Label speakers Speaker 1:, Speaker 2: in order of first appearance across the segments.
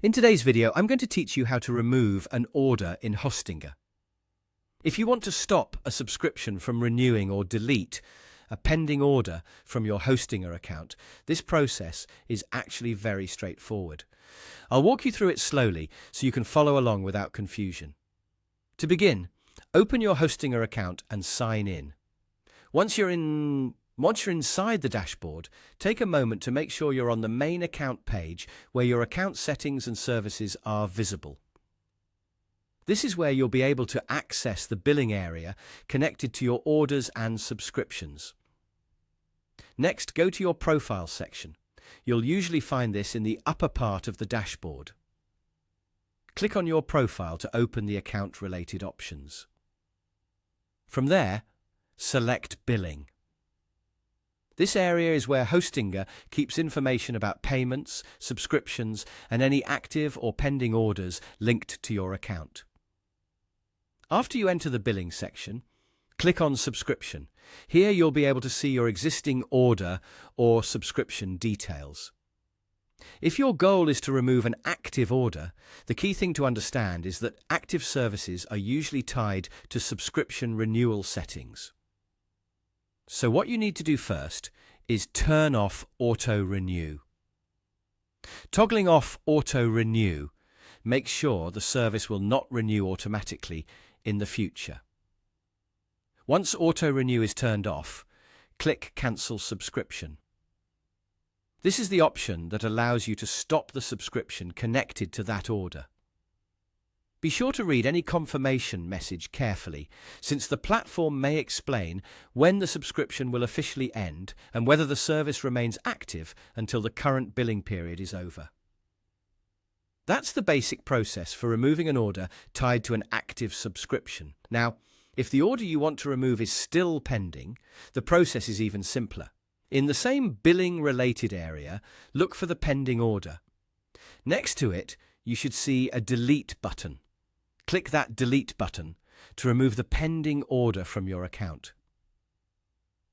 Speaker 1: In today's video, I'm going to teach you how to remove an order in Hostinger. If you want to stop a subscription from renewing or delete a pending order from your Hostinger account, this process is actually very straightforward. I'll walk you through it slowly so you can follow along without confusion. To begin, open your Hostinger account and sign in. Once you're inside the dashboard, take a moment to make sure you're on the main account page where your account settings and services are visible. This is where you'll be able to access the billing area connected to your orders and subscriptions. Next, go to your profile section. You'll usually find this in the upper part of the dashboard. Click on your profile to open the account-related options. From there, select Billing. This area is where Hostinger keeps information about payments, subscriptions, and any active or pending orders linked to your account. After you enter the billing section, click on Subscription. Here you'll be able to see your existing order or subscription details. If your goal is to remove an active order, the key thing to understand is that active services are usually tied to subscription renewal settings. So what you need to do first is turn off Auto Renew. Toggling off Auto Renew makes sure the service will not renew automatically in the future. Once Auto Renew is turned off, click Cancel Subscription. This is the option that allows you to stop the subscription connected to that order. Be sure to read any confirmation message carefully, since the platform may explain when the subscription will officially end and whether the service remains active until the current billing period is over. That's the basic process for removing an order tied to an active subscription. Now, if the order you want to remove is still pending, the process is even simpler. In the same billing-related area, look for the pending order. Next to it, you should see a Delete button. Click that Delete button to remove the pending order from your account.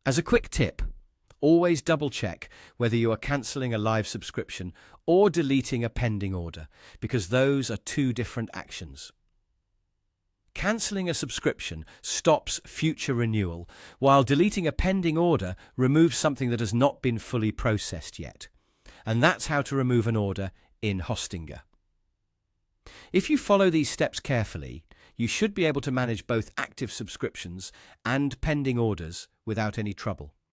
Speaker 1: As a quick tip, always double-check whether you are cancelling a live subscription or deleting a pending order, because those are two different actions. Cancelling a subscription stops future renewal, while deleting a pending order removes something that has not been fully processed yet. And that's how to remove an order in Hostinger. If you follow these steps carefully, you should be able to manage both active subscriptions and pending orders without any trouble.